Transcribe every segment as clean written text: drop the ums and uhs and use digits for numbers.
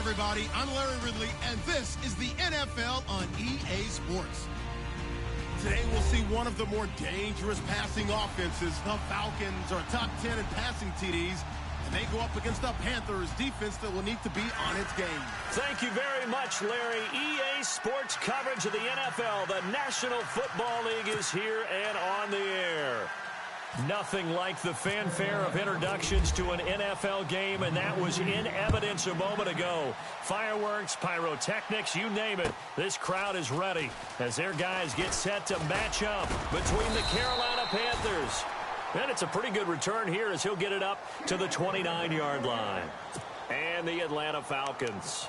everybody. I'm Larry Ridley, and this is the NFL on EA Sports. Today, we'll see one of the more dangerous passing offenses. The Falcons are top 10 in passing TDs, and they go up against the Panthers defense that will need to be on its game. Thank you very much, Larry. EA Sports coverage of the NFL. The National Football League is here and on the air. Nothing like the fanfare of introductions to an NFL game, and that was in evidence a moment ago. Fireworks, pyrotechnics, you name it. This crowd is ready as their guys get set to match up between the Carolina Panthers. And it's a pretty good return here as he'll get it up to the 29-yard line. And the Atlanta Falcons.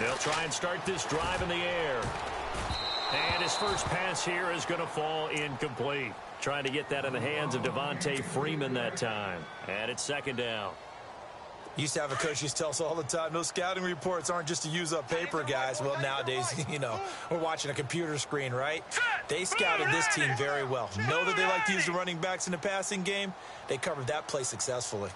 They'll try and start this drive in the air. And his first pass here is going to fall incomplete. Trying to get that in the hands of Devontae Freeman that time. And it's second down. Used to have a coach used to tell us all the time, those scouting reports aren't just to use up paper, guys. Well, nowadays, you know, we're watching a computer screen, right? They scouted this team very well. Know that they like to use the running backs in the passing game. They covered that play successfully.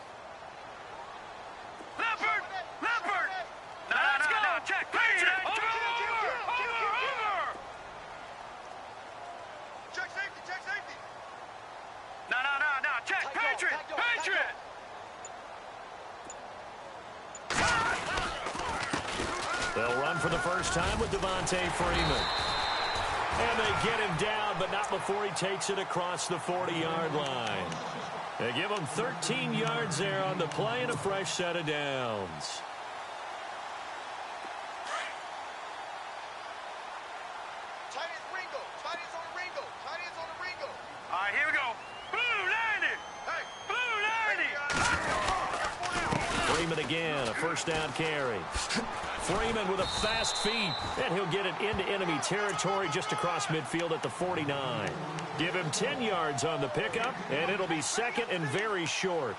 They'll run for the first time with Devontae Freeman. And they get him down, but not before he takes it across the 40-yard line. They give him 13 yards there on the play and a fresh set of downs. All right, here we go. Blue 90. Hey, Blue 90. Freeman again, a first down carry. Freeman with a fast feet, and he'll get it into enemy territory just across midfield at the 49. Give him 10 yards on the pickup, and it'll be second and very short.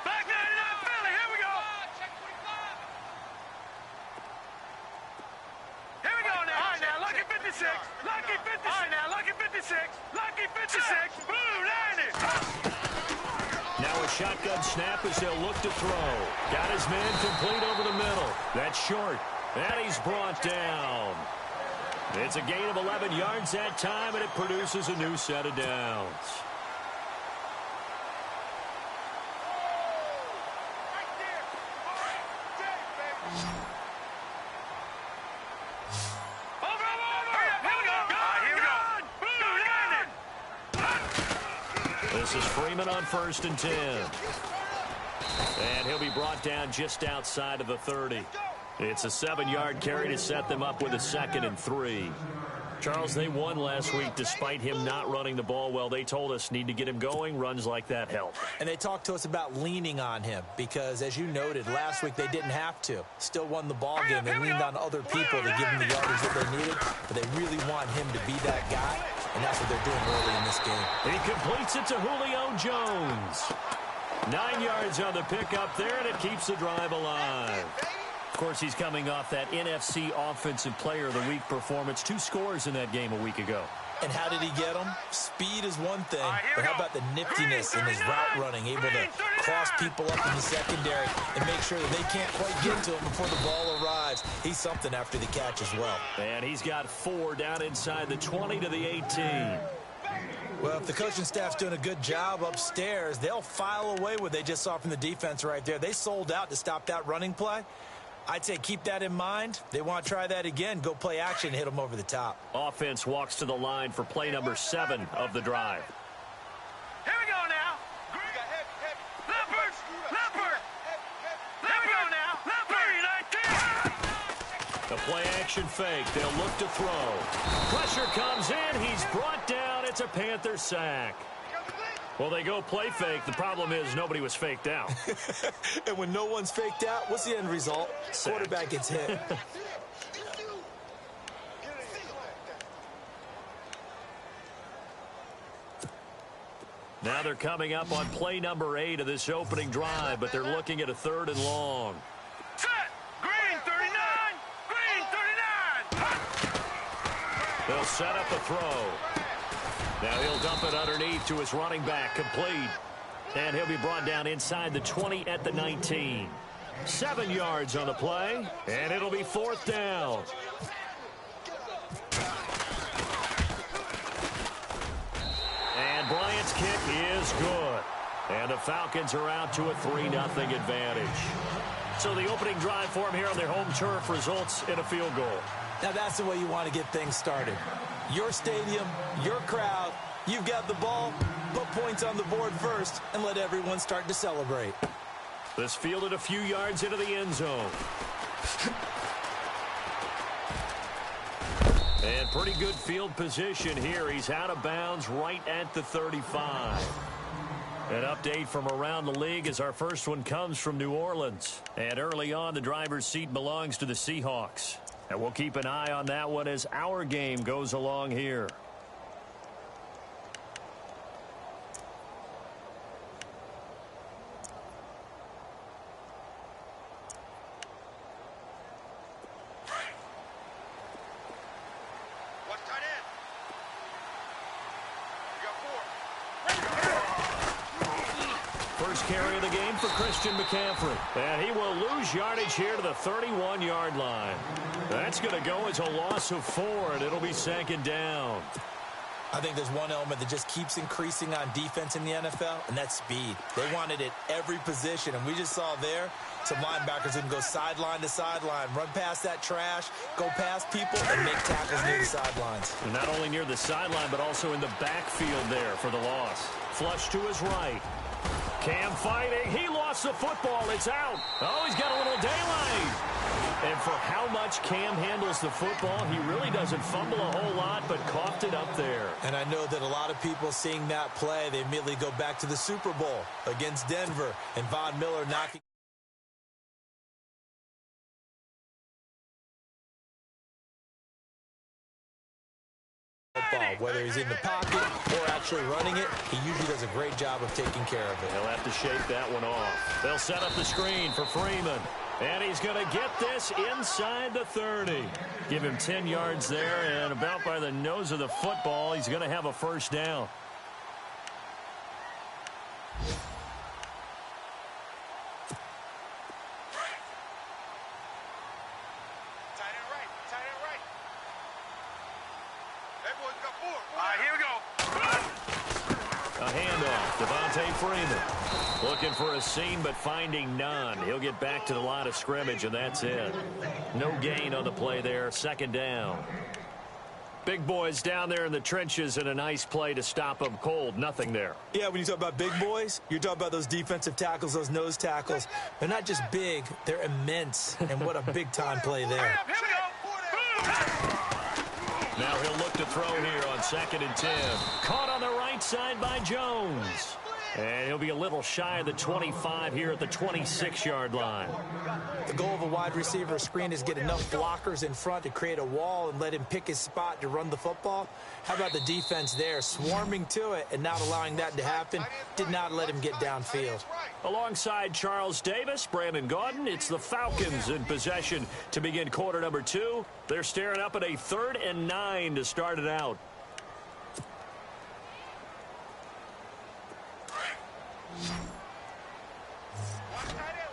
Back 99, Philly, here we go. Here we go now. All right, now, lucky 56. Lucky 56. All right, now, lucky 56. Lucky 56. Blue 90. Now a shotgun snap as they'll look to throw. Got his man complete over the middle. That's short. And he's brought down. It's a gain of 11 yards that time, and it produces a new set of downs. This is Freeman on 1st and 10. And he'll be brought down just outside of the 30. It's a 7-yard carry to set them up with a 2nd and 3. Charles, they won last week despite him not running the ball well. They told us need to get him going. Runs like that help. And they talked to us about leaning on him because, as you noted, last week they didn't have to. Still won the ball game. They leaned on other people to give them the yardage that they needed, but they really want him to be that guy, and that's what they're doing early in this game. He completes it to Julio Jones. 9 yards on the pickup there, and it keeps the drive alive. Of course, he's coming off that NFC Offensive Player of the Week performance. 2 scores in that game a week ago. And how did he get them? Speed is one thing, but how about the niftiness in his route running, able to cross people up in the secondary and make sure that they can't quite get to him before the ball arrives. He's something after the catch as well. And he's got 4 down inside the 20 to the 18. Well, if the coaching staff's doing a good job upstairs, they'll file away what they just saw from the defense right there. They sold out to stop that running play. I'd say keep that in mind. They want to try that again. Go play action, hit them over the top. Offense walks to the line for play number 7 of the drive. Here we go now. Leopard. Here we go now. Leopard. The play action fake. They'll look to throw. Pressure comes in. He's brought down. It's a Panther sack. Well, they go play fake. The problem is nobody was faked out. And when no one's faked out, what's the end result? Sack. Quarterback gets hit. Now they're coming up on play number 8 of this opening drive, but they're looking at a 3rd and long. Set. Green 39. Green 39. They'll set up a throw. Now he'll dump it underneath to his running back, complete. And he'll be brought down inside the 20 at the 19. 7 yards on the play, and it'll be 4th down. And Bryant's kick is good. And the Falcons are out to a 3-0 advantage. So the opening drive for them here on their home turf results in a field goal. Now that's the way you want to get things started. Your stadium, your crowd, you've got the ball, put points on the board first, and let everyone start to celebrate. This fielded a few yards into the end zone. And pretty good field position here. He's out of bounds right at the 35. An update from around the league as our first one comes from New Orleans. And early on, the driver's seat belongs to the Seahawks. And we'll keep an eye on that one as our game goes along here. Watch tight end. You got 4. First carry of the game for Christian McCaffrey. And he will lose yardage here to the 31-yard line. That's going to go as a loss of 4, and it'll be 2nd down. I think there's one element that just keeps increasing on defense in the NFL, and that's speed. They want it at every position, and we just saw there some linebackers who can go sideline to sideline, run past that trash, go past people, and make tackles near the sidelines. And not only near the sideline, but also in the backfield there for the loss. Flush to his right. Cam fighting. He lost the football. It's out. Oh, he's got a little daylight. And for how much Cam handles the football, he really doesn't fumble a whole lot, but coughed it up there. And I know that a lot of people seeing that play, they immediately go back to the Super Bowl against Denver and Von Miller knocking football. Whether he's in the pocket or actually running it, he usually does a great job of taking care of it. They'll have to shake that one off. They'll set up the screen for Freeman. And he's going to get this inside the 30. Give him 10 yards there, and about by the nose of the football, he's going to have a 1st down. Tight end right. Tight end right. That boy's got 4. All right, here we go. A handoff. Devontae Freeman looking for a seam, but finding none. He'll get back to the line of scrimmage, and that's it. No gain on the play there. 2nd down. Big boys down there in the trenches, and a nice play to stop them cold. Nothing there. Yeah, when you talk about big boys, you're talking about those defensive tackles, those nose tackles. They're not just big, they're immense. And what a big-time play there. Here we go. Now he'll look to throw here on 2nd and 10. Caught on the right side by Jones. And he'll be a little shy of the 25 here at the 26-yard line. The goal of a wide receiver screen is get enough blockers in front to create a wall and let him pick his spot to run the football. How about the defense there, swarming to it and not allowing that to happen? Did not let him get downfield. Alongside Charles Davis, Brandon Gaudin, it's the Falcons in possession to begin quarter number 2. They're staring up at a 3rd and 9 to start it out.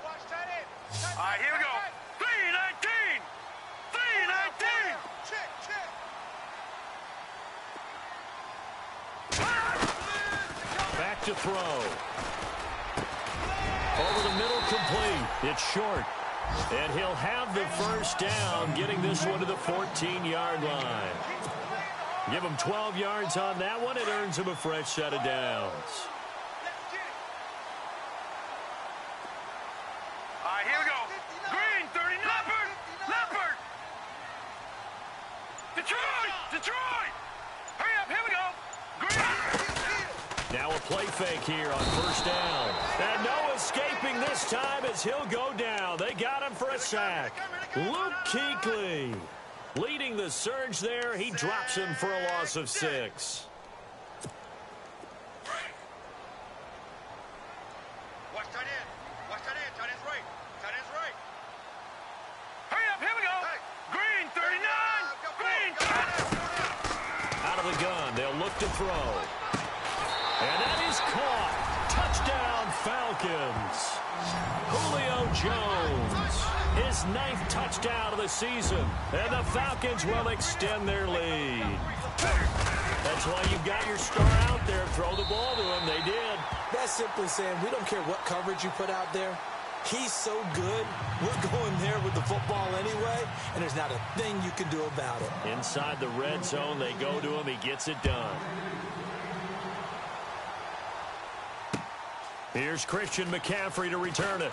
Watch tight end. All right, here we go. 3-19. 3-19. Check. Back to throw. Over the middle, complete. It's short. And he'll have the 1st down, getting this one to the 14-yard line. Give him 12 yards on that one. It earns him a fresh set of downs. All right, here we go. Green 30. Leopard. Leopard. Detroit. Detroit. Hurry up. Here we go. Green. Now a play fake here on 1st down. And no escaping this time as he'll go down. They got him for a sack. Luke Kuechly leading the surge there. He drops him for a loss of 6. to throw. And that is caught. Touchdown, Falcons. Julio Jones, his 9th touchdown of the season. And the Falcons will extend their lead. That's why you've got your star out there. Throw the ball to him. They did. That's simply saying we don't care what coverage you put out there. He's so good, we're going there with the football anyway, and there's not a thing you can do about it. Inside the red zone, they go to him. He gets it done. Here's Christian McCaffrey to return it.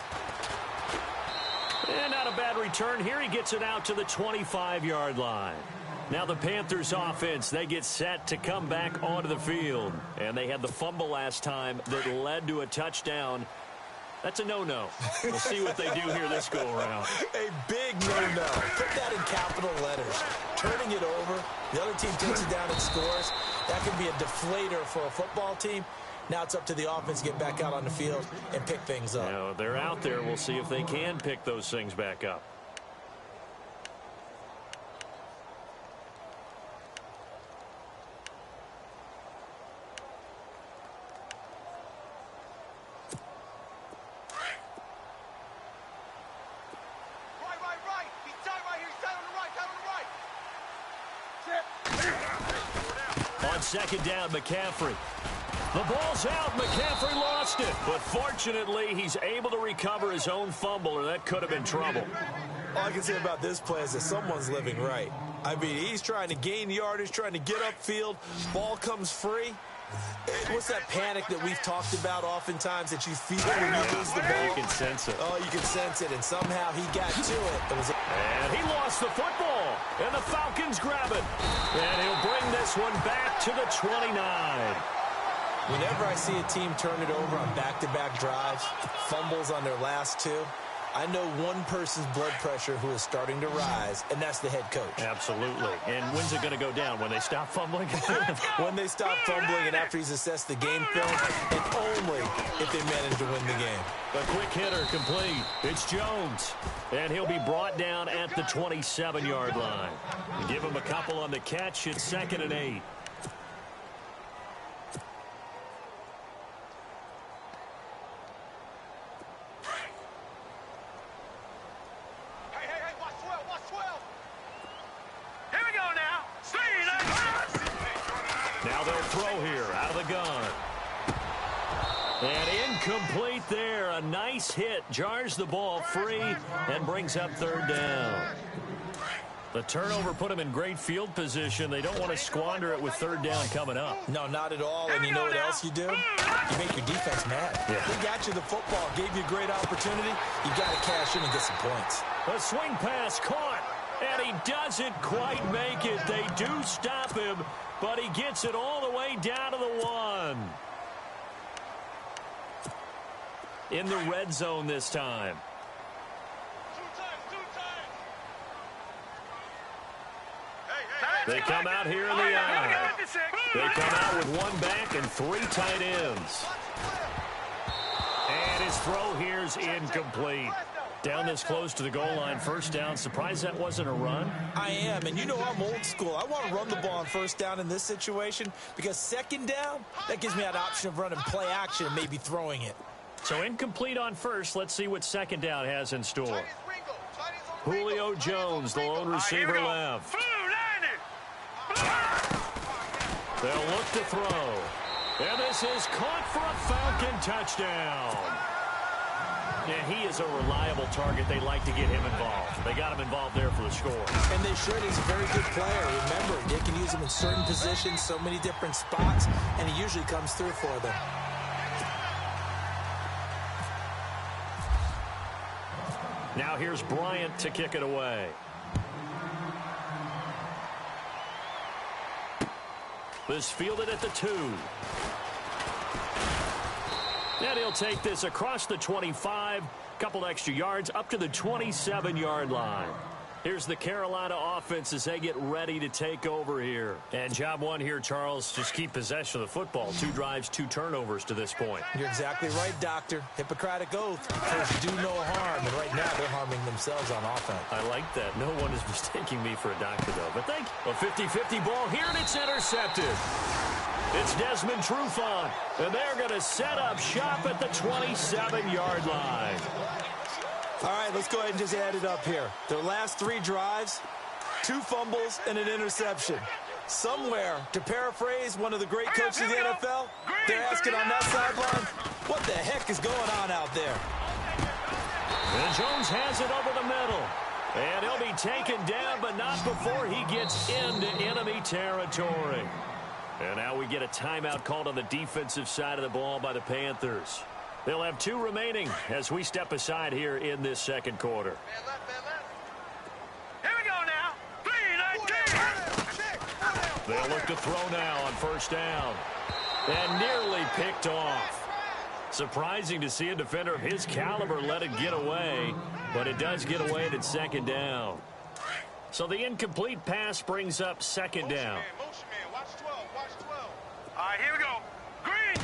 And not a bad return here. He gets it out to the 25-yard line. Now the Panthers offense, they get set to come back onto the field. And they had the fumble last time that led to a touchdown. That's a no-no. We'll see what they do here this go-around. A big no-no. Put that in capital letters. Turning it over, the other team takes it down and scores. That can be a deflator for a football team. Now it's up to the offense to get back out on the field and pick things up. Now, they're out there. We'll see if they can pick those things back up. On second down, McCaffrey. The ball's out. McCaffrey lost it. But fortunately, he's able to recover his own fumble, or that could have been trouble. All I can say about this play is that someone's living right. I mean, he's trying to gain yardage, trying to get upfield. Ball comes free. What's that panic that we've talked about oftentimes that you feel when you lose the ball? You can sense it. Oh, you can sense it, and somehow he got to it. And he lost the football, and the Falcons grab it. And he'll bring this one back to the 29. Whenever I see a team turn it over on back-to-back drives, fumbles on their last two, I know one person's blood pressure who is starting to rise, and that's the head coach. Absolutely. And when's it going to go down? When they stop fumbling? When they stop fumbling and after he's assessed the game film, and only if they manage to win the game. A quick hitter complete. It's Jones. And he'll be brought down at the 27-yard line. Give him a couple on the catch. It's 2nd and 8. Now they'll throw here out of the gun. And incomplete there. A nice hit. Jars the ball free and brings up 3rd down. The turnover put them in great field position. They don't want to squander it with 3rd down coming up. No, not at all. And you know what else you do? You make your defense mad. Yeah. They got you the football, gave you a great opportunity. You got to cash in and get some points. A swing pass caught. And he doesn't quite make it. They do stop him, but he gets it all the way down to the 1. In the red zone this time. They come out here in the eye. They come out with 1 back and 3 tight ends. And his throw here is incomplete. Down this close to the goal line, 1st down. Surprised that wasn't a run? I am, and you know I'm old school. I want to run the ball on 1st down in this situation because 2nd down, that gives me that option of running play action and maybe throwing it. So incomplete on 1st. Let's see what 2nd down has in store. Julio Jones, the lone receiver left. They'll look to throw. And this is caught for a Falcon touchdown. And he is a reliable target. They like to get him involved. They got him involved there for the score. And they should. He's a very good player. Remember, they can use him in certain positions, so many different spots, and he usually comes through for them. Now here's Bryant to kick it away. This fielded at the 2. And he'll take this across the 25, couple extra yards, up to the 27-yard line. Here's the Carolina offense as they get ready to take over here. And job one here, Charles, just keep possession of the football. 2 drives, 2 turnovers to this point. You're exactly right, Doctor. Hippocratic oath. First, do no harm. And right now, they're harming themselves on offense. I like that. No one is mistaking me for a doctor, though. But thank you. A 50-50 ball here, and it's intercepted. It's Desmond Trufant, and they're going to set up shop at the 27-yard line. All right, let's go ahead and just add it up here. Their last 3 drives, 2 fumbles, and an interception. Somewhere, to paraphrase one of the great coaches of the NFL, they're asking on that sideline, what the heck is going on out there? And Jones has it over the middle. And he'll be taken down, but not before he gets into enemy territory. And now we get a timeout called on the defensive side of the ball by the Panthers. They'll have 2 remaining as we step aside here in this second quarter. Here we go now. 3-19. They'll look to throw now on first down. And nearly picked off. Surprising to see a defender of his caliber let it get away, but it does get away at second down. So the incomplete pass brings up second down. Motion man, watch 12, watch 12. All right, here we go. Green.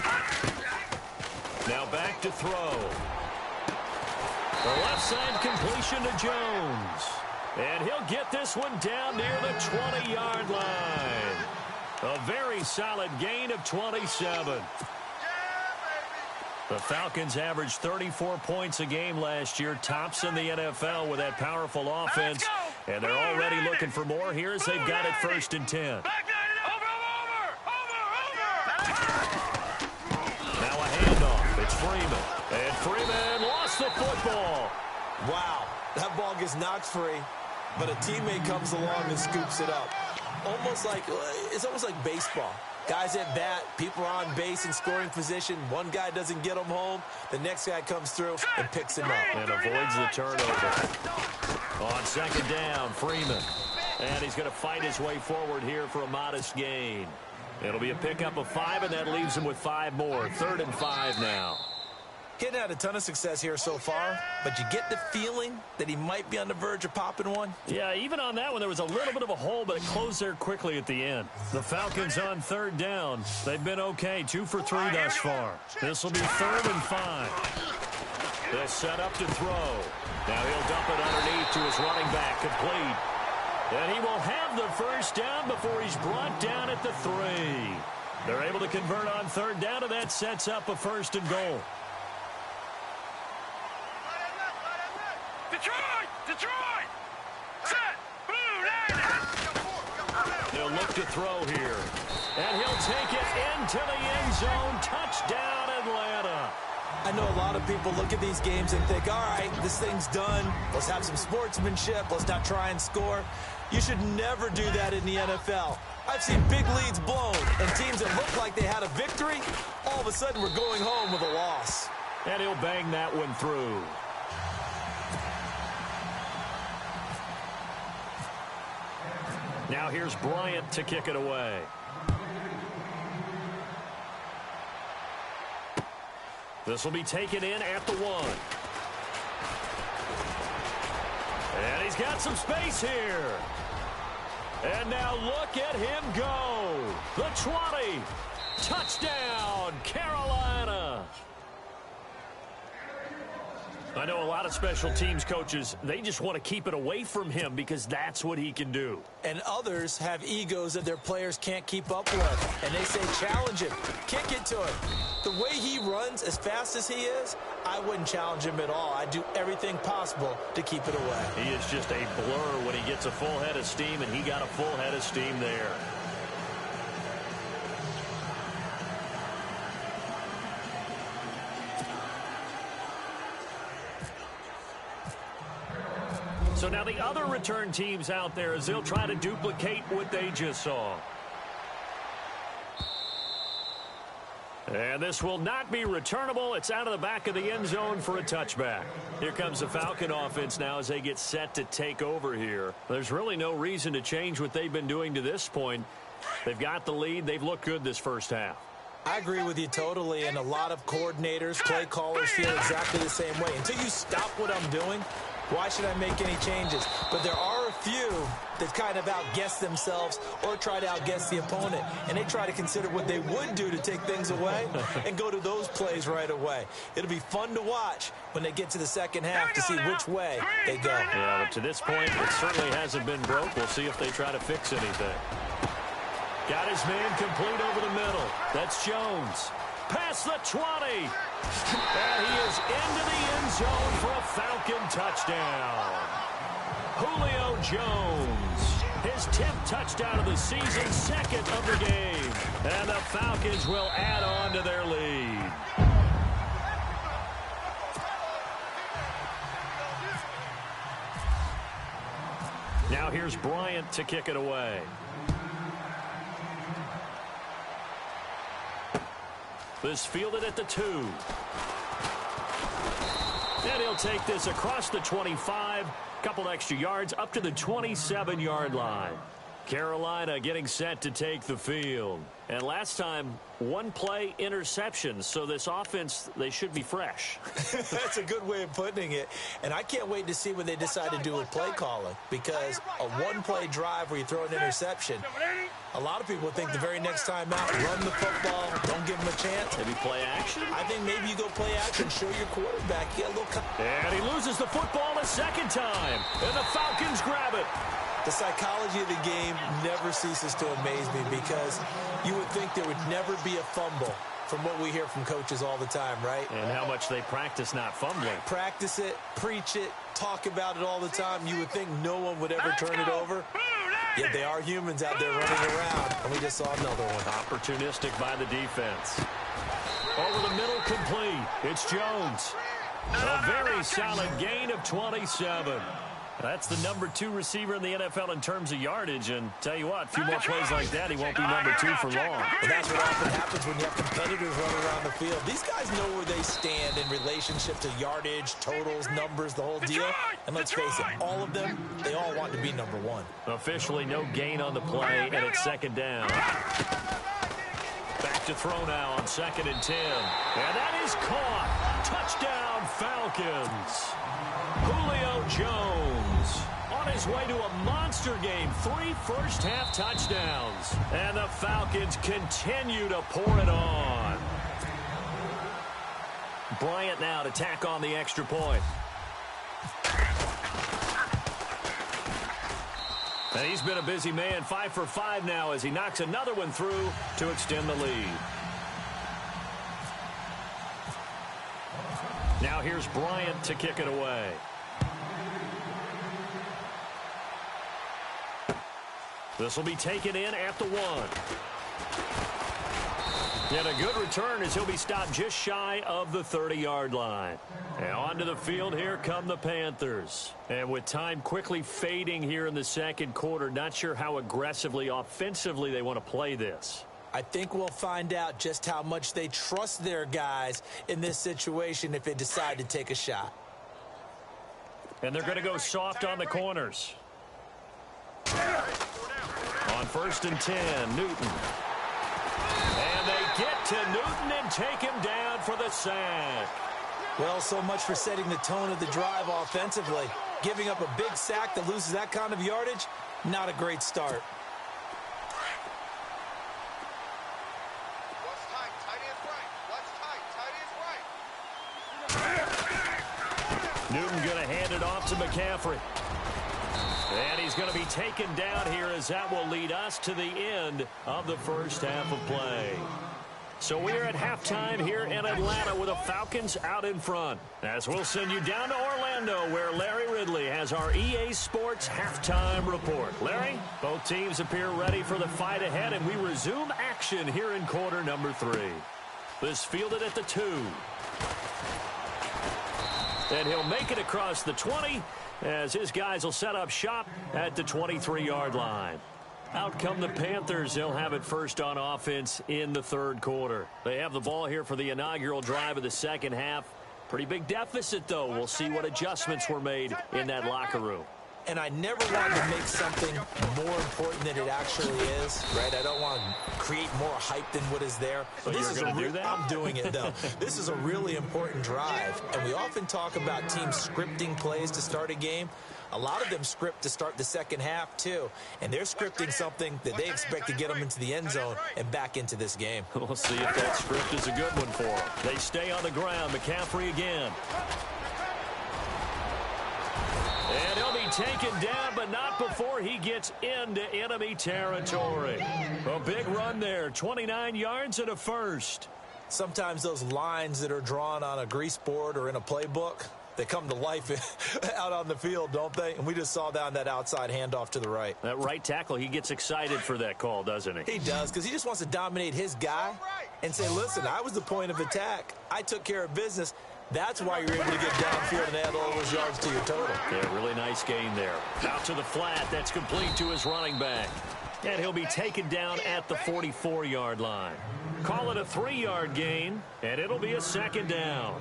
Now back to throw. The left side completion to Jones. And he'll get this one down near the 20-yard line. A very solid gain of 27. The Falcons averaged 34 points a game last year, tops in the NFL with that powerful offense. And they're already looking for more here as they've got it 1st and 10. Now a handoff. It's Freeman. And Freeman lost the football. Wow, that ball gets knocked free, but a teammate comes along and scoops it up. It's almost like baseball. Guys at bat, people are on base in scoring position. One guy doesn't get him home. The next guy comes through and picks him up. And avoids the turnover. On second down, Freeman. And he's going to fight his way forward here for a modest gain. It'll be a pickup of 5, and that leaves him with 5 more. 3rd and 5 now. Hitting had a ton of success here so far, but you get the feeling that he might be on the verge of popping one. Yeah, even on that one, there was a little bit of a hole, but it closed there quickly at the end. The Falcons on 3rd down. They've been okay, 2 for 3 thus far. This will be 3rd and 5. They'll set up to throw. Now he'll dump it underneath to his running back, complete. And he will have the first down before he's brought down at the 3. They're able to convert on 3rd down, and that sets up a 1st and goal. Detroit! Set! Blue line! He'll look to throw here. And he'll take it into the end zone. Touchdown, Atlanta. I know a lot of people look at these games and think, all right, this thing's done. Let's have some sportsmanship. Let's not try and score. You should never do that in the NFL. I've seen big leads blown, and teams that looked like they had a victory, all of a sudden we're going home with a loss. And he'll bang that one through. Now here's Bryant to kick it away. This will be taken in at the 1. And he's got some space here. And now look at him go. The 20. Touchdown, Carolina. I know a lot of special teams coaches, they just want to keep it away from him because that's what he can do. And others have egos that their players can't keep up with. And they say, challenge him, kick it to him. The way he runs as fast as he is, I wouldn't challenge him at all. I'd do everything possible to keep it away. He is just a blur when he gets a full head of steam, and he got a full head of steam there. So now the other return teams out there as they'll try to duplicate what they just saw. And this will not be returnable. It's out of the back of the end zone for a touchback. Here comes the Falcon offense now as they get set to take over here. There's really no reason to change what they've been doing to this point. They've got the lead. They've looked good this first half. I agree with you totally, and a lot of coordinators, play callers feel exactly the same way. Until you stop what I'm doing, why should I make any changes? But there are a few that kind of outguess themselves or try to outguess the opponent, and they try to consider what they would do to take things away and go to those plays right away. It'll be fun to watch when they get to the second half to see which way they go. Yeah, but to this point, it certainly hasn't been broke. We'll see if they try to fix anything. Got his man complete over the middle. That's Jones. Past the 20. And he is into the end zone for a Falcon touchdown. Julio Jones, his 10th touchdown of the season, second of the game. And the Falcons will add on to their lead. Now here's Bryant to kick it away. This fielded at the 2. And he'll take this across the 25. Couple extra yards up to the 27-yard line. Carolina getting set to take the field. And last time, one play interception. So this offense, they should be fresh. That's a good way of putting it. And I can't wait to see what they decide to do with play calling. Because a one-play drive where you throw an interception, a lot of people think the very next time out, run the football, don't give them a chance. Maybe play action? I think maybe you go play action, show your quarterback. Get a little. And he loses the football a second time. And the Falcons grab it. The psychology of the game never ceases to amaze me because you would think there would never be a fumble from what we hear from coaches all the time, right? And how much they practice not fumbling. Practice it, preach it, talk about it all the time. You would think no one would ever turn it over. Yet they are humans out there running around, and we just saw another one. Opportunistic by the defense. Over the middle, complete. It's Jones. A very solid gain of 27. That's the number 2 receiver in the NFL in terms of yardage. And tell you what, a few more plays like that, he won't be number 2 for long. And that's what often happens when you have competitors running around the field. These guys know where they stand in relationship to yardage, totals, numbers, the whole deal. And let's face it, all of them, they all want to be number 1. Officially no gain on the play, and it's second down. Back to throw now on 2nd and 10. And that is caught. Touchdown, Falcons. Julio Jones on his way to a monster game. 3 first-half touchdowns. And the Falcons continue to pour it on. Bryant now to tack on the extra point. And he's been a busy man. 5 for 5 now as he knocks another one through to extend the lead. Now here's Bryant to kick it away. This will be taken in at the 1. And a good return as he'll be stopped just shy of the 30-yard line. And onto the field, here come the Panthers. And with time quickly fading here in the second quarter, not sure how aggressively, offensively they want to play this. I think we'll find out just how much they trust their guys in this situation if they decide to take a shot. And they're going to go soft on the corners. On 1st and 10, Newton. And they get to Newton and take him down for the sack. Well, so much for setting the tone of the drive offensively. Giving up a big sack that loses that kind of yardage, not a great start. Newton going to hand it off to McCaffrey. And he's going to be taken down here as that will lead us to the end of the first half of play. So we're at halftime here in Atlanta with the Falcons out in front. As we'll send you down to Orlando where Larry Ridley has our EA Sports halftime report. Larry, both teams appear ready for the fight ahead, and we resume action here in quarter number 3. This fielded at the 2. And he'll make it across the 20 as his guys will set up shop at the 23-yard line. Out come the Panthers. They'll have it first on offense in the third quarter. They have the ball here for the inaugural drive of the second half. Pretty big deficit, though. We'll see what adjustments were made in that locker room. And I never want to make something more important than it actually is, right? I don't want to create more hype than what is there. But this you're going to do that? I'm doing it, though. This is a really important drive, and we often talk about teams scripting plays to start a game. A lot of them script to start the second half, too. And they're scripting something that they expect to get them into the end zone and back into this game. We'll see if that script is a good one for them. They stay on the ground. McCaffrey again. And he'll be taken down, but not before he gets into enemy territory. A big run there, 29 yards and a first. Sometimes those lines that are drawn on a grease board or in a playbook, they come to life out on the field, don't they? And we just saw that on that outside handoff to the right. That right tackle, he gets excited for that call, doesn't he? He does, because he just wants to dominate his guy and say, listen, I was the point of attack. I took care of business. That's why you're able to get downfield and add all those yards to your total. Yeah, really nice gain there. Out to the flat. That's complete to his running back. And he'll be taken down at the 44-yard line. Call it a 3-yard gain, and it'll be a second down.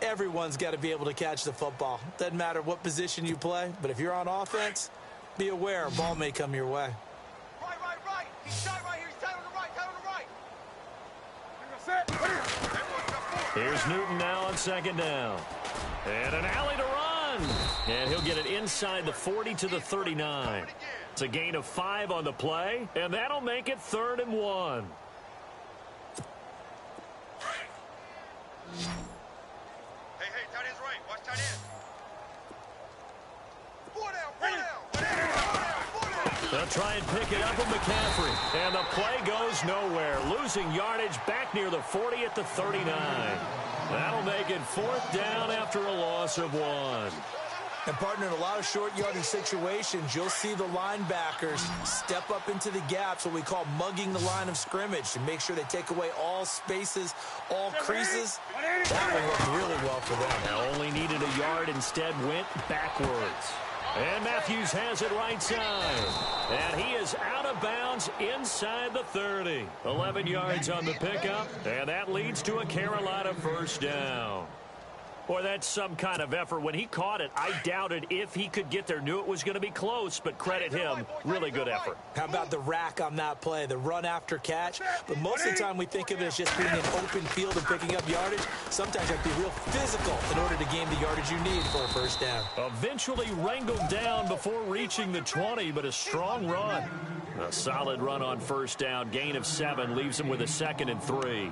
Everyone's got to be able to catch the football. Doesn't matter what position you play, but if you're on offense, be aware a ball may come your way. Right. He's tight right here. He's tight on the right. Here's Newton now on second down. And an alley to run. And he'll get it inside the 40 to the 39. It's a gain of 5 on the play, and that'll make it 3rd and 1. Hey, tight end's right. Watch tight end. 4 down. They'll try and pick it up with McCaffrey. And the play goes nowhere. Losing yardage back near the 40 at the 39. That'll make it 4th down after a loss of 1. And, partner, in a lot of short yardage situations, you'll see the linebackers step up into the gaps, what we call mugging the line of scrimmage, to make sure they take away all spaces, all creases. That will work really well for them. Now only needed a yard, instead went backwards. And Matthews has it right side. And he is out of bounds inside the 30. 11 yards on the pickup, and that leads to a Carolina first down. Boy, that's some kind of effort. When he caught it, I doubted if he could get there. Knew it was going to be close, but credit him. Really good effort. How about the rack on that play, the run after catch? But most of the time we think of it as just being an open field and picking up yardage. Sometimes you have to be real physical in order to gain the yardage you need for a first down. Eventually wrangled down before reaching the 20, but a strong run. A solid run on first down. Gain of 7 leaves him with a 2nd and 3.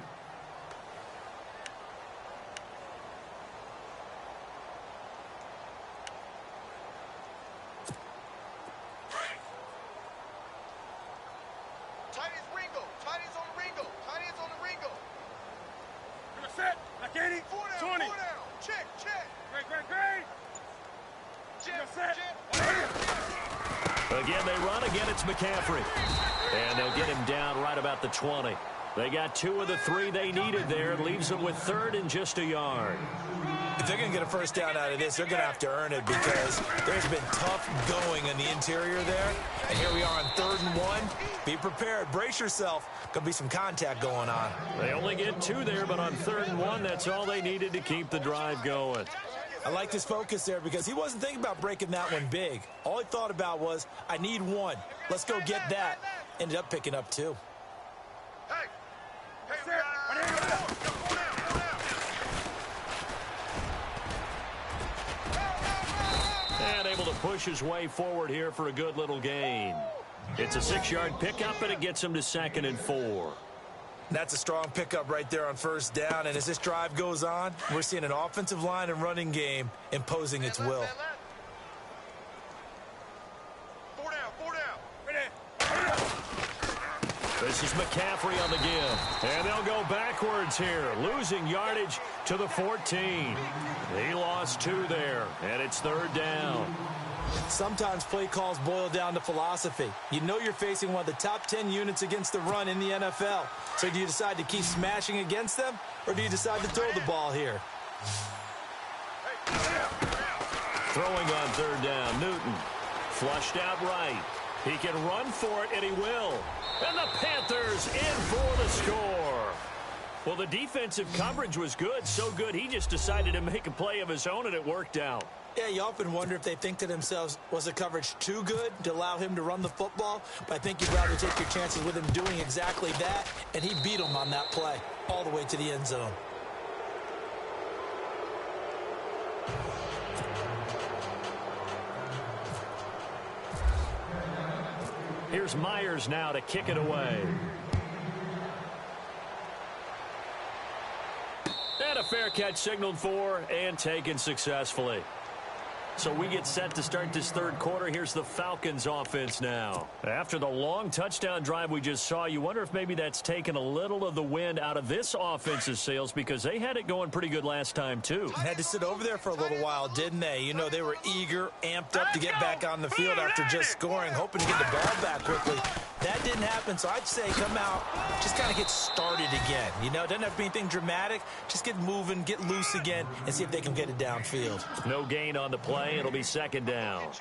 Again, they run. Again, it's McCaffrey. And they'll get him down right about the 20. They got 2 of the 3 they needed there. It leaves them with 3rd and just a yard. If they're going to get a first down out of this, they're going to have to earn it, because there's been tough going in the interior there. And here we are on 3rd and 1. Be prepared. Brace yourself. Going to be some contact going on. They only get 2 there, but on 3rd and 1, that's all they needed to keep the drive going. I like his focus there, because he wasn't thinking about breaking that one big. All he thought about was, I need 1. Let's go get that. Ended up picking up 2. And able to push his way forward here for a good little gain. It's a 6-yard pickup, and it gets him to 2nd and 4. That's a strong pickup right there on first down. And as this drive goes on, we're seeing an offensive line and running game imposing its will. 4 down. This is McCaffrey on the give. And they'll go backwards here, losing yardage to the 14. He lost 2 there, and it's 3rd down. Sometimes play calls boil down to philosophy. You know you're facing one of the top 10 units against the run in the NFL. So do you decide to keep smashing against them, or do you decide to throw the ball here? Throwing on 3rd down, Newton. Flushed out right. He can run for it, and he will. And the Panthers in for the score. Well, the defensive coverage was good, so good he just decided to make a play of his own, and it worked out. Yeah, you often wonder if they think to themselves, was the coverage too good to allow him to run the football? But I think you'd rather take your chances with him doing exactly that, and he beat him on that play all the way to the end zone. Here's Myers now to kick it away. And a fair catch signaled for and taken successfully. So we get set to start this third quarter. Here's the Falcons offense now. After the long touchdown drive we just saw, you wonder if maybe that's taken a little of the wind out of this offense's sails, because they had it going pretty good last time too. Had to sit over there for a little while, didn't they? You know, they were eager, amped up to get back on the field after just scoring, hoping to get the ball back quickly. That didn't happen, so I'd say come out, just kind of get started again. You know, it doesn't have to be anything dramatic. Just get moving, get loose again, and see if they can get it downfield. No gain on the play. It'll be second down.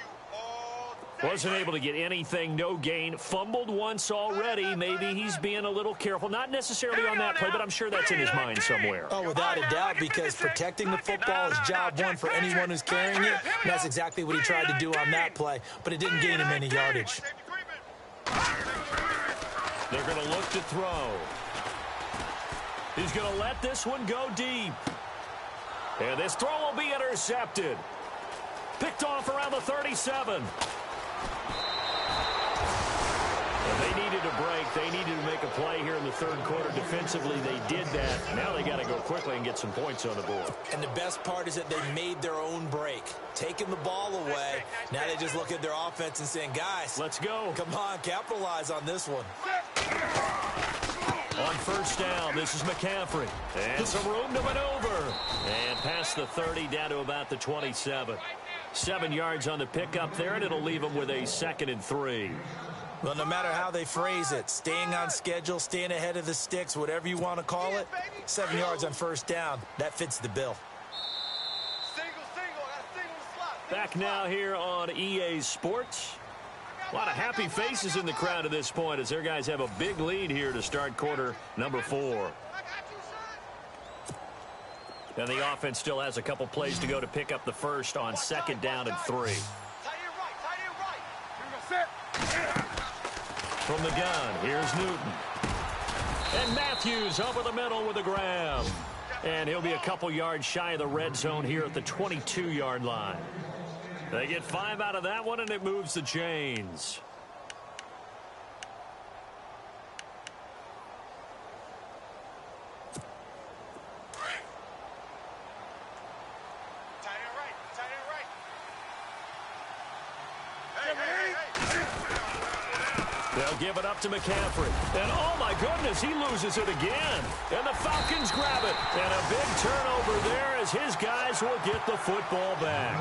Wasn't able to get anything, no gain. Fumbled once already. Maybe he's being a little careful. Not necessarily on that play, but I'm sure that's in his mind somewhere. Oh, without a doubt, because protecting the football is job one for anyone who's carrying it. And that's exactly what he tried to do on that play, but it didn't gain him any yardage. They're going to look to throw. He's going to let this one go deep. And this throw will be intercepted. Picked off around the 37. They needed a break. They needed to make a play here in the third quarter. Defensively, they did that. Now they got to go quickly and get some points on the board. And the best part is that they made their own break. Taking the ball away. Now they just look at their offense and saying, guys, let's go. Come on, capitalize on this one. On first down, this is McCaffrey. And some room to maneuver. And past the 30, down to about the 27. 7 yards on the pickup there, and it'll leave them with a 2nd and 3. Well, no matter how they phrase it, staying on schedule, staying ahead of the sticks, whatever you want to call it, 7 yards on first down, that fits the bill. Back now here on EA Sports. A lot of happy faces in the crowd at this point as their guys have a big lead here to start quarter number 4. And the offense still has a couple plays to go to pick up the first on 2nd down and 3. From the gun, here's Newton. And Matthews over the middle with a grab. And he'll be a couple yards shy of the red zone here at the 22-yard line. They get 5 out of that one, and it moves the chains. They'll give it up to McCaffrey. And, oh, my goodness, he loses it again. And the Falcons grab it. And a big turnover there as his guys will get the football back.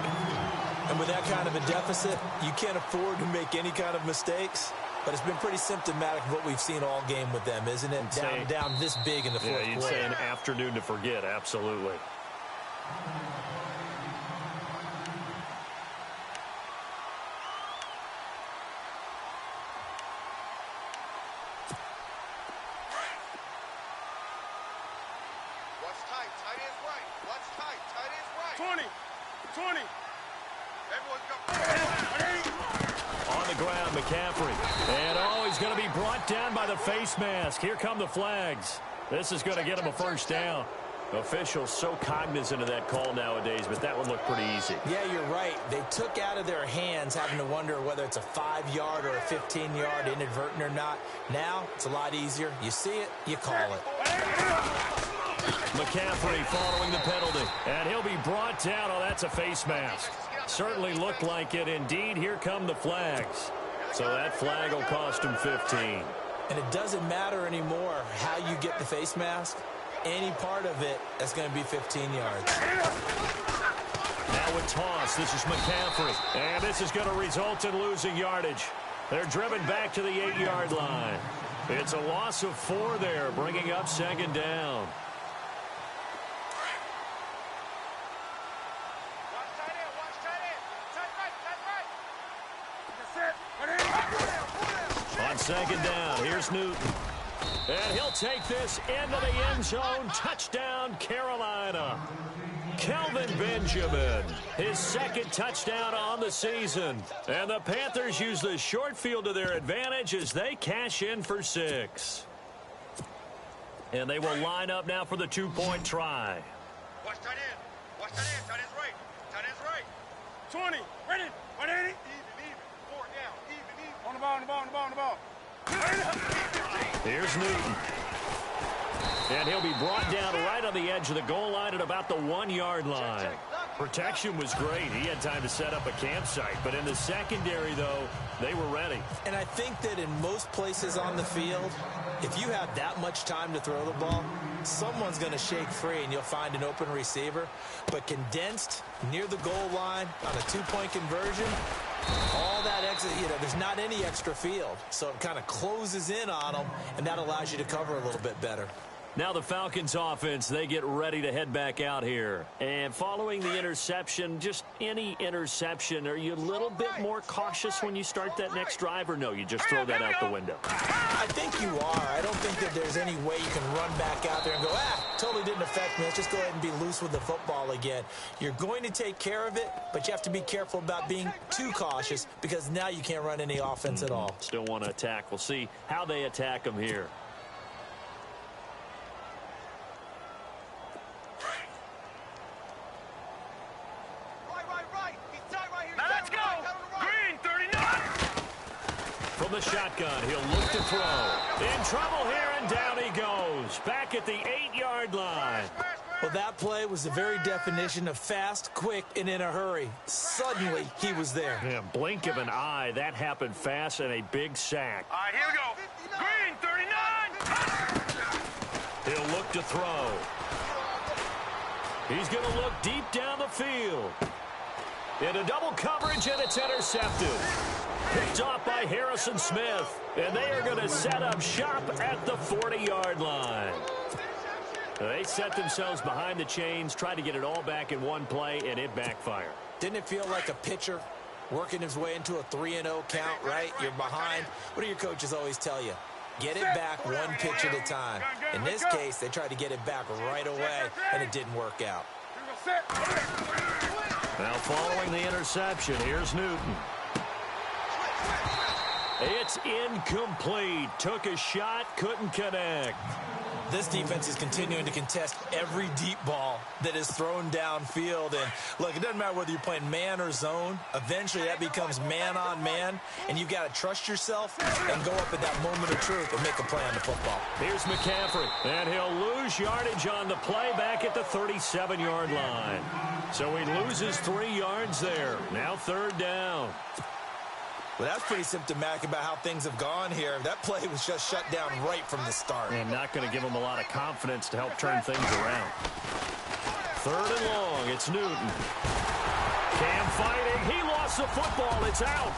And with that kind of a deficit, you can't afford to make any kind of mistakes. But it's been pretty symptomatic of what we've seen all game with them, isn't it? Down this big in the fourth quarter. Yeah, you'd say an afternoon to forget, absolutely. Face mask. Here come the flags. This is going to get him a first down. Officials so cognizant of that call nowadays, but that one looked pretty easy. Yeah, you're right. They took out of their hands having to wonder whether it's a 5-yard or a 15-yard inadvertent or not. Now, it's a lot easier. You see it, you call it. McCaffrey following the penalty, and he'll be brought down. Oh, that's a face mask. Certainly looked like it. Indeed, here come the flags. So that flag will cost him 15. And it doesn't matter anymore how you get the face mask. Any part of it, that's going to be 15 yards. Now a toss. This is McCaffrey. And this is going to result in losing yardage. They're driven back to the 8-yard line. It's a loss of 4 there, bringing up 2nd down. On 2nd down, here's Newton. And he'll take this into the end zone. Touchdown, Carolina. Kelvin Benjamin, his 2nd touchdown on the season. And the Panthers use the short field to their advantage as they cash in for 6. And they will line up now for the 2-point try. Watch tight end. Watch tight end. Tight end's right. Tight end's right. 20. Ready. 180. Even. 4 down. Even. On Here's Newton. And he'll be brought down right on the edge of the goal line at about the 1-yard line. Protection was great. He had time to set up a campsite. But in the secondary, though, they were ready. And I think that in most places on the field, if you have that much time to throw the ball, someone's going to shake free and you'll find an open receiver. But condensed near the goal line on a 2-point conversion, all that extra, there's not any extra field. So it kind of closes in on them, and that allows you to cover a little bit better. Now the Falcons offense, they get ready to head back out here. And following the interception, just any interception, are you a little bit more cautious when you start that next drive, or no, you just throw that out the window? I think you are. I don't think that there's any way you can run back out there and go, totally didn't affect me. Let's just go ahead and be loose with the football again. You're going to take care of it, but you have to be careful about being too cautious because now you can't run any offense at all. Still want to attack. We'll see how they attack them here. From the shotgun, he'll look to throw. In trouble here, and down he goes. Back at the 8-yard line. Well, that play was the very definition of fast, quick, and in a hurry. Suddenly, he was there. Yeah, blink of an eye. That happened fast, and a big sack. All right, here we go. Green, 39. He'll look to throw. He's going to look deep down the field. Into double coverage, and it's intercepted. Picked off by Harrison Smith. And they are going to set up shop at the 40-yard line. They set themselves behind the chains, tried to get it all back in one play, and it backfired. Didn't it feel like a pitcher working his way into a 3-0 count, right? You're behind. What do your coaches always tell you? Get it back one pitch at a time. In this case, they tried to get it back right away, and it didn't work out. Now following the interception, here's Newton. It's incomplete. Took a shot, couldn't connect. This defense is continuing to contest every deep ball that is thrown downfield. And, look, it doesn't matter whether you're playing man or zone. Eventually, that becomes man-on-man, and you've got to trust yourself and go up at that moment of truth and make a play on the football. Here's McCaffrey, and he'll lose yardage on the play back at the 37-yard line. So he loses 3 yards there. Now 3rd down. Well, that's pretty symptomatic about how things have gone here. That play was just shut down right from the start. And not going to give them a lot of confidence to help turn things around. 3rd and long. It's Newton. Cam fighting. He lost the football. It's out.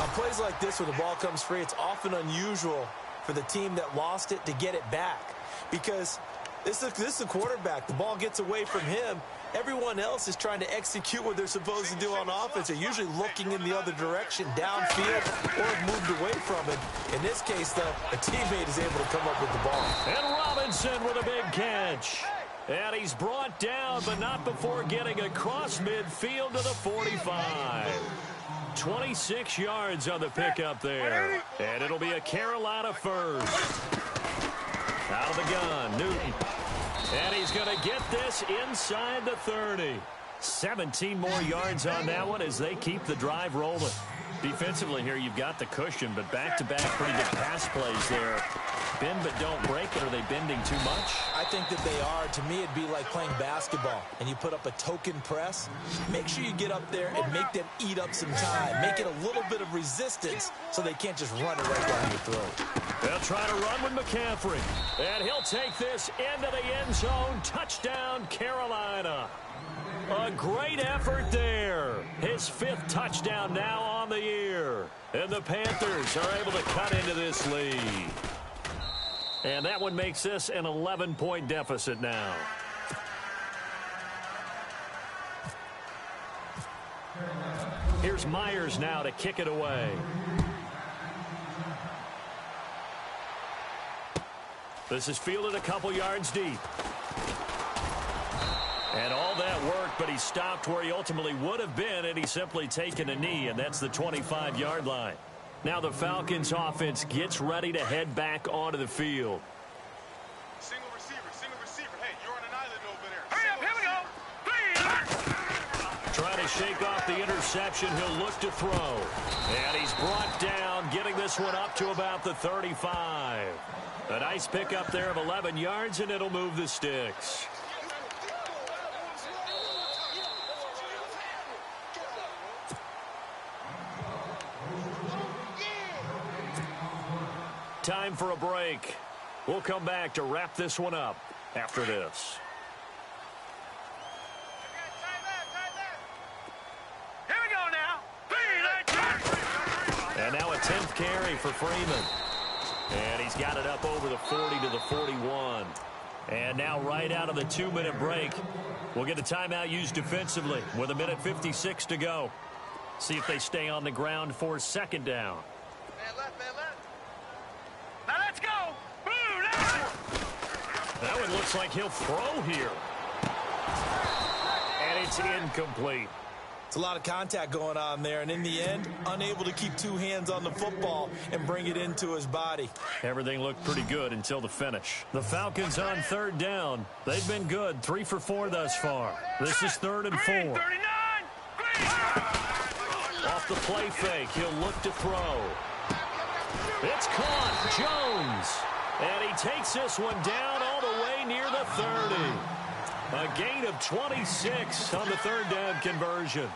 On plays like this where the ball comes free, it's often unusual for the team that lost it to get it back. Because this is the quarterback. The ball gets away from him. Everyone else is trying to execute what they're supposed to do on offense. They're usually looking in the other direction, downfield, or have moved away from it. In this case, though, a teammate is able to come up with the ball. And Robinson with a big catch. And he's brought down, but not before getting across midfield to the 45. 26 yards on the pickup there. And it'll be a Carolina first. Out of the gun, Newton. And he's going to get this inside the 30. 17 more yards on that one as they keep the drive rolling. Defensively here, you've got the cushion, but back-to-back pretty good pass plays there. Bend but don't break, but are they bending too much? I think that they are. To me, it'd be like playing basketball, and you put up a token press. Make sure you get up there and make them eat up some time. Make it a little bit of resistance so they can't just run it right down your throat. They'll try to run with McCaffrey. And he'll take this into the end zone. Touchdown, Carolina. A great effort there. His 5th touchdown now on the year. And the Panthers are able to cut into this lead. And that one makes this an 11-point deficit now. Here's Myers now to kick it away. This is fielded a couple yards deep. And all that work, but he stopped where he ultimately would have been, and he's simply taken a knee, and that's the 25-yard line. Now the Falcons offense gets ready to head back onto the field. Single receiver. Hey, you're on an island over there. Hurry up, here we go. 3. Trying to to shake off the interception. He'll look to throw. And he's brought down, getting this one up to about the 35. A nice pickup there of 11 yards, and it'll move the sticks. Time for a break. We'll come back to wrap this one up after this. Here we go now. And now a 10th carry for Freeman. And he's got it up over the 40 to the 41. And now right out of the 2-minute break, we'll get a timeout used defensively with 1:56 to go. See if they stay on the ground for second down. Man left, man left. Now let's go. Boom, That one looks like he'll throw here. And it's incomplete. It's a lot of contact going on there, and in the end, unable to keep two hands on the football and bring it into his body. Everything looked pretty good until the finish. The Falcons on third down. They've been good, 3 for 4 thus far. This is 3rd and 4. 39. Off the play fake, he'll look to throw. It's caught, Jones. And he takes this one down all the way near the 30. A gain of 26 on the third down conversion.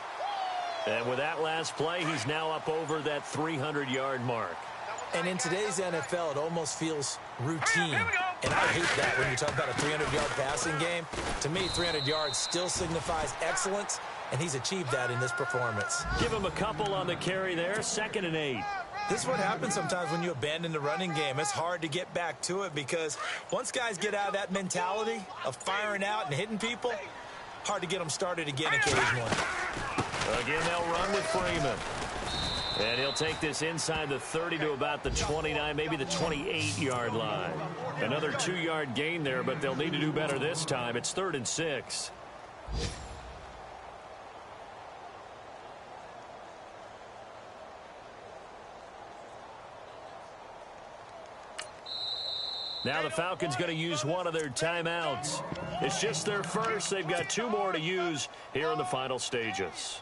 And with that last play, he's now up over that 300-yard mark. And in today's NFL, it almost feels routine. And I hate that when you talk about a 300-yard passing game. To me, 300 yards still signifies excellence, and he's achieved that in this performance. Give him a couple on the carry there, 2nd and 8. This is what happens sometimes when you abandon the running game. It's hard to get back to it because once guys get out of that mentality of firing out and hitting people, hard to get them started again occasionally. Again, they'll run with Freeman. And he'll take this inside the 30 to about the 29, maybe the 28-yard line. Another 2-yard gain there, but they'll need to do better this time. It's 3rd and 6. Now the Falcons going to use one of their timeouts. It's just their first. They've got 2 more to use here in the final stages.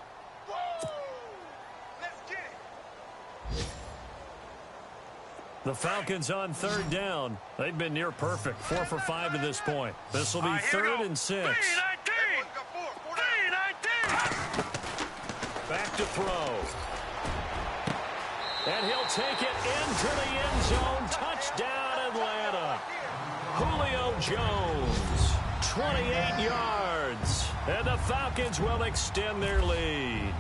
The Falcons on third down. They've been near perfect, 4 for 5 to this point. This will be 3rd and 6. Back to throw. And he'll take it into the end zone. Touchdown, Atlanta. Julio Jones, 28 yards. And the Falcons will extend their lead.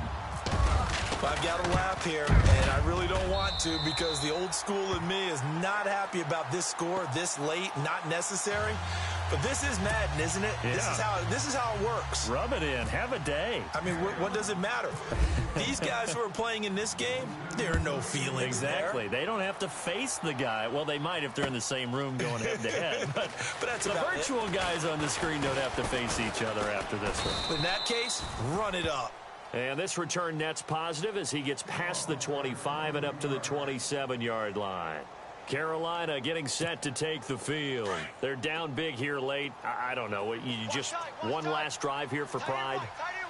I've got to laugh here, and I really don't want to because the old school in me is not happy about this score this late, not necessary. But this is Madden, isn't it? Yeah. This is how it works. Rub it in. Have a day. I mean, what does it matter? These guys who are playing in this game, there are no feelings Exactly. there. They don't have to face the guy. Well, they might if they're in the same room going head-to-head. But that's the about virtual guys on the screen don't have to face each other after this one. In that case, run it up. And this return net's positive as he gets past the 25 and up to the 27-yard line. Carolina getting set to take the field. They're down big here late. I don't know. You just one last drive here for pride?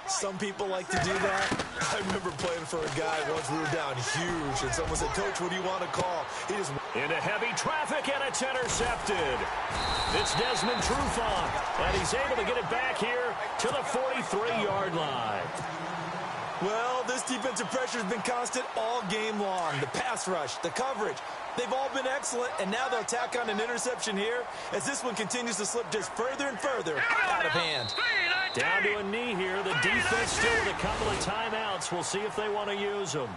Some people like to do that. I remember playing for a guy once we were down huge, and someone said, "Coach, what do you want to call?" He just into heavy traffic, and it's intercepted. It's Desmond Trufant, and he's able to get it back here to the 43-yard line. Well, this defensive pressure has been constant all game long. The pass rush, the coverage, they've all been excellent, and now they'll tack on an interception here as this one continues to slip just further and further out of hand. Down to a knee here. The defense still with a couple of timeouts. We'll see if they want to use them.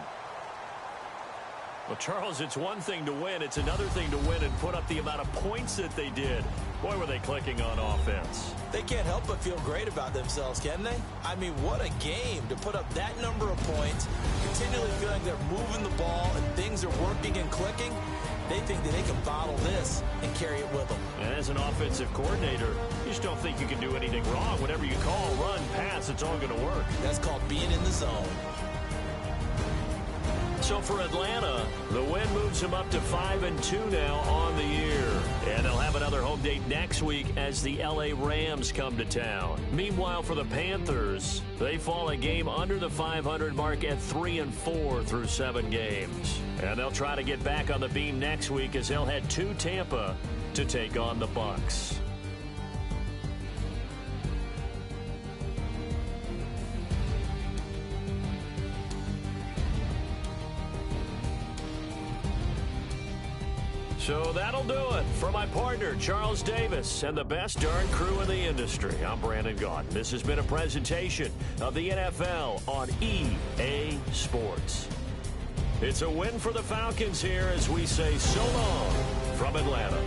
Well, Charles, it's one thing to win. It's another thing to win and put up the amount of points that they did. Boy, were they clicking on offense. They can't help but feel great about themselves, can they? I mean, what a game to put up that number of points, continually feeling they're moving the ball and things are working and clicking. They think that they can bottle this and carry it with them. And as an offensive coordinator, you just don't think you can do anything wrong. Whatever you call, run, pass, it's all going to work. That's called being in the zone. So So for Atlanta, the win moves them up to 5-2 now on the year. And they'll have another home date next week as the LA Rams come to town. Meanwhile, for the Panthers, they fall a game under the 500 mark at 3-4 through 7 games. And they'll try to get back on the beam next week as they'll head to Tampa to take on the Bucs. So that'll do it. For my partner, Charles Davis, and the best darn crew in the industry, I'm Brandon Gaudin. This has been a presentation of the NFL on EA Sports. It's a win for the Falcons here as we say so long from Atlanta.